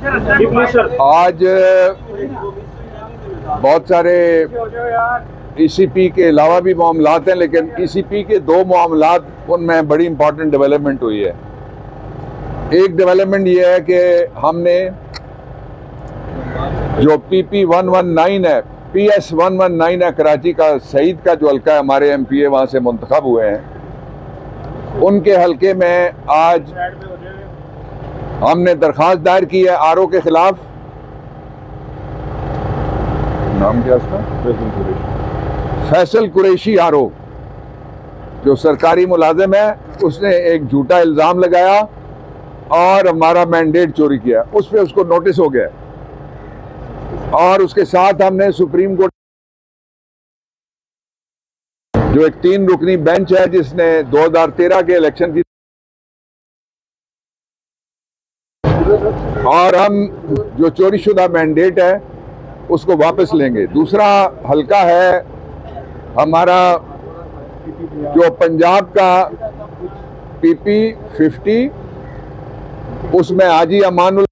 आज बहुत सारे ईसीपी के अलावा भी मामलात हैं, लेकिन ईसीपी के दो मामलात उनमें बड़ी इंपॉर्टेंट डेवलपमेंट हुई है। एक डेवलपमेंट ये है कि हमने जो PP119 है, PS119 है, कराची का सईद का जो हल्का है, हमारे MPA वहाँ से मुंतखब हुए हैं, उनके हल्के में आज हमने दरख्वास्त दायर की है आरओ के खिलाफ। नाम क्या उसका? फैसल कुरैशी आरओ, जो सरकारी मुलाजिम है, उसने एक झूठा इल्ज़ाम लगाया और हमारा मैंडेट चोरी किया। उस पर उसको नोटिस हो गया और उसके साथ हमने सुप्रीम कोर्ट जो एक 3 रुकनी बेंच है जिसने 2013 के इलेक्शन की, और हम जो चोरी शुदा मैंडेट है उसको वापस लेंगे। दूसरा हल्का है हमारा जो पंजाब का PP50, उसमें हाजी अमानुल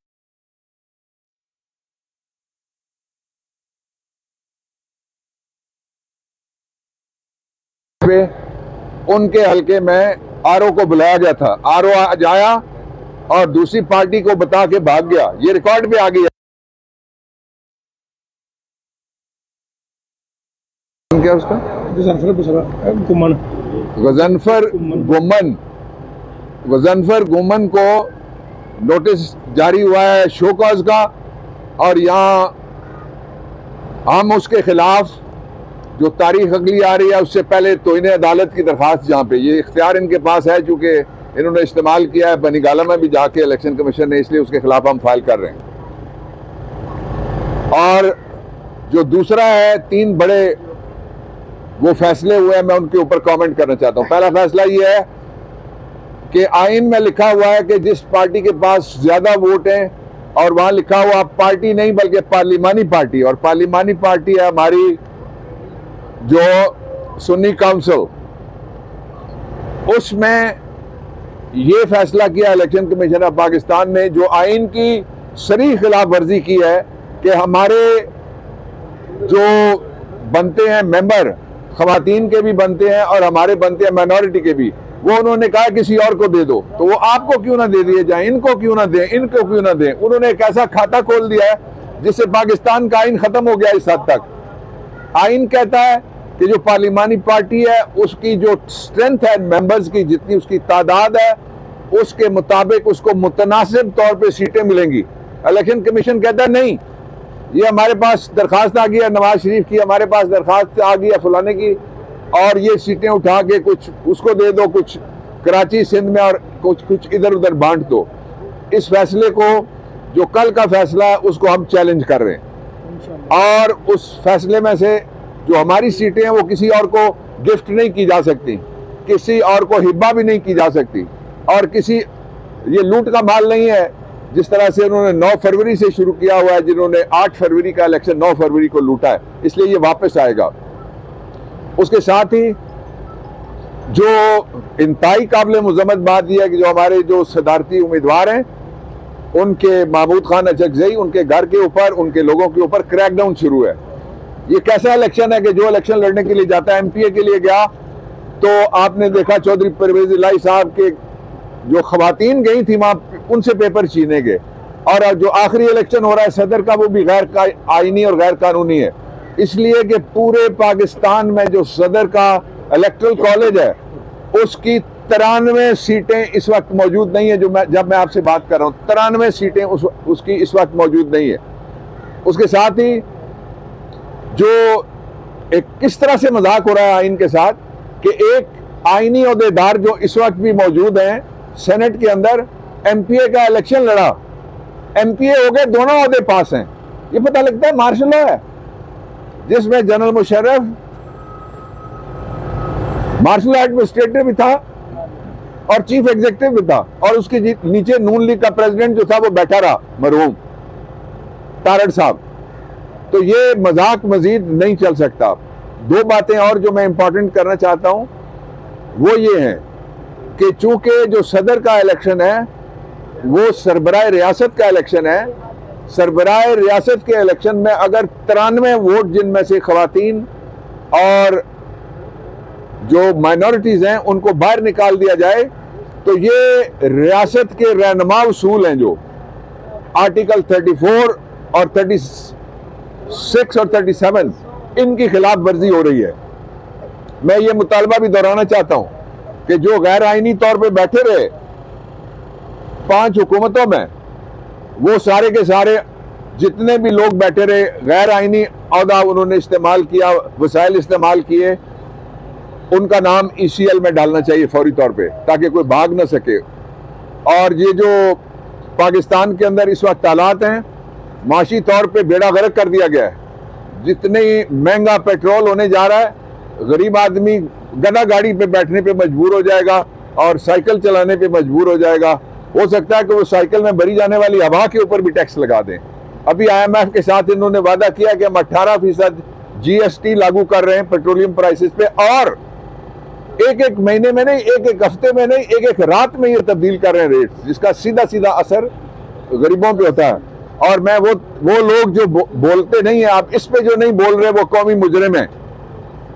उनके हल्के में आरओ को बुलाया गया था। आरओ आज आया और दूसरी पार्टी को बता के भाग गया। ये रिकॉर्ड पे आ गया। क्या उसका? गजनफर गुमन को नोटिस जारी हुआ है शो कॉज का, और यहाँ हम उसके खिलाफ जो तारीख अगली आ रही है उससे पहले तोइने अदालत की दरखास्त, जहाँ पे ये इख्तियार इनके पास है चूंकि इन्होंने इस्तेमाल किया है बनीगाला में भी जाके इलेक्शन कमीशन ने, इसलिए उसके खिलाफ हम फाइल कर रहे हैं। और जो दूसरा है 3 बड़े वो फैसले हुए हैं, मैं उनके ऊपर कमेंट करना चाहता हूँ। पहला फैसला ये है कि आइन में लिखा हुआ है कि जिस पार्टी के पास ज्यादा वोट हैं, और वहां लिखा हुआ पार्टी नहीं बल्कि पार्लिमानी पार्टी, और पार्लिमानी पार्टी है हमारी जो सुन्नी काउंसिल, उसमें ये फैसला किया इलेक्शन कमीशन ऑफ पाकिस्तान ने, जो आइन की सरीह खिलाफ वर्जी की है कि हमारे जो बनते हैं मेंबर, खवातीन के भी बनते हैं और हमारे बनते हैं माइनॉरिटी के भी, वो उन्होंने कहा किसी और को दे दो, तो वो आपको क्यों ना दे दिए जाए, इनको क्यों ना दें, इनको क्यों ना दें। उन्होंने एक ऐसा खाता खोल दिया है जिससे पाकिस्तान का आइन खत्म हो गया इस हद तक। आइन कहता है कि जो पार्लिमानी पार्टी है उसकी जो स्ट्रेंथ है मेंबर्स की, जितनी उसकी तादाद है, उसके मुताबिक उसको मुतनासिब तौर पे सीटें मिलेंगी। इलेक्शन कमीशन कहता है नहीं, ये हमारे पास दरखास्त आ गई है नवाज शरीफ की, हमारे पास दरखास्त आ गई है फलाने की, और ये सीटें उठा के कुछ उसको दे दो, कुछ कराची सिंध में और कुछ इधर उधर बांट दो। इस फैसले को, जो कल का फैसला है, उसको हम चैलेंज कर रहे हैं। और उस फैसले में से जो हमारी सीटें हैं वो किसी और को गिफ्ट नहीं की जा सकती, किसी और को हिब्बा भी नहीं की जा सकती, और किसी ये लूट का माल नहीं है जिस तरह से उन्होंने 9 फरवरी से शुरू किया हुआ है, जिन्होंने 8 फरवरी का इलेक्शन 9 फरवरी को लूटा है, इसलिए ये वापस आएगा। उसके साथ ही जो इंतहाई काबिल मुज़म्मत बात यह है कि जो हमारे जो सदारती उम्मीदवार हैं उनके महमूद खान अचकजई, उनके घर के ऊपर, उनके लोगों के ऊपर क्रैकडाउन शुरू है। ये कैसा इलेक्शन है कि जो इलेक्शन लड़ने के लिए जाता है, MPA के लिए गया तो आपने देखा चौधरी परवेज इलाही साहब के जो खवातीन गई थी वहां, उनसे पेपर छीने गए, और जो आखिरी इलेक्शन हो रहा है सदर का, वो भी गैर आईनी और गैर कानूनी है, इसलिए कि पूरे पाकिस्तान में जो सदर का इलेक्टरल कॉलेज है उसकी 93 सीटें इस वक्त मौजूद नहीं है। जब मैं आपसे बात कर रहा हूँ 93 सीटें उसकी इस वक्त मौजूद नहीं है। उसके साथ ही जो एक किस तरह से मजाक हो रहा है आइन के साथ कि एक आईनी ओहदेदार जो इस वक्त भी मौजूद हैं सेनेट के अंदर, MPA का इलेक्शन लड़ा, MPA हो गए, दोनों ओहदे पास हैं। ये पता लगता है मार्शल लॉ है जिसमें जनरल मुशर्रफ मार्शल एडमिनिस्ट्रेटर भी था और चीफ एग्जीक्यूटिव भी था, और उसके नीचे नून लीग का प्रेसिडेंट जो था वो बैठा रहा, मरहूम तारड़ साहब। तो ये मजाक मजीद नहीं चल सकता। 2 बातें और जो मैं इंपॉर्टेंट करना चाहता हूं वो ये है कि चूंकि जो सदर का इलेक्शन है वो सरबराह रियासत का इलेक्शन है, सरबराह रियासत के इलेक्शन में अगर 93 वोट जिनमें से खवातीन और जो माइनॉरिटीज हैं उनको बाहर निकाल दिया जाए तो ये रियासत के रहनुमा उसूल हैं जो आर्टिकल 34 और 36 और 37 इनकी खिलाफ वर्जी हो रही है। मैं ये मुतालबा भी दोहराना चाहता हूं कि जो गैर आईनी तौर पे बैठे रहे 5 हुकूमतों में, वो सारे के सारे जितने भी लोग बैठे रहे गैर आईनी औहदा उन्होंने इस्तेमाल किया, वसाइल इस्तेमाल किए, उनका नाम ECL में डालना चाहिए फौरी तौर पे ताकि कोई भाग ना सके। और ये जो पाकिस्तान के अंदर इस वक्त हालात हैं, माशी तौर पे बेड़ा गर्क कर दिया गया है। जितने महंगा पेट्रोल होने जा रहा है, गरीब आदमी गधा गाड़ी पे बैठने पे मजबूर हो जाएगा और साइकिल चलाने पे मजबूर हो जाएगा। हो सकता है कि वो साइकिल में भरी जाने वाली हवा के ऊपर भी टैक्स लगा दें। अभी IMF के साथ इन्होंने वादा किया कि हम 18% GST लागू कर रहे हैं पेट्रोलियम प्राइसेस पे, और एक महीने में नहीं, एक हफ्ते में नहीं, एक रात में ये तब्दील कर रहे हैं रेट, जिसका सीधा सीधा असर गरीबों पे होता है। और मैं वो लोग जो बोलते नहीं है, आप इस पे जो नहीं बोल रहे वो कौमी मुजरिम है,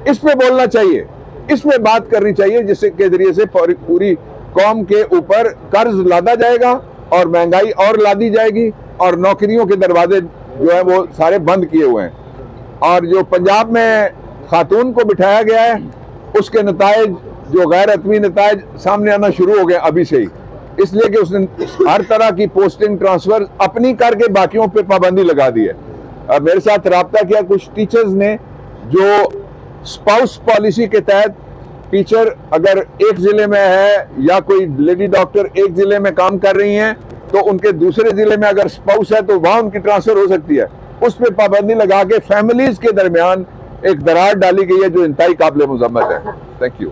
इस पे बोलना चाहिए, इस पे बात करनी चाहिए, जिससे के जरिए से पूरी कौम के ऊपर कर्ज लादा जाएगा और महंगाई और लादी जाएगी और नौकरियों के दरवाजे जो है वो सारे बंद किए हुए हैं। और जो पंजाब में खातून को बिठाया गया है उसके नतायज जो गैर हतमी नतायज सामने आना शुरू हो गए अभी से ही, इसलिए कि उसने हर तरह की पोस्टिंग ट्रांसफर अपनी करके बाकियों पे पाबंदी लगा दी है। मेरे साथ रब्ता किया कुछ टीचर्स ने जो स्पाउस पॉलिसी के तहत टीचर अगर एक जिले में है या कोई लेडी डॉक्टर एक जिले में काम कर रही हैं तो उनके दूसरे जिले में अगर स्पाउस है तो वहां उनकी ट्रांसफर हो सकती है। उस पर पाबंदी लगा के फैमिलीज के दरमियान एक दरार डाली गई है जो इंतहाई काबिल मजम्मत है। Thank you.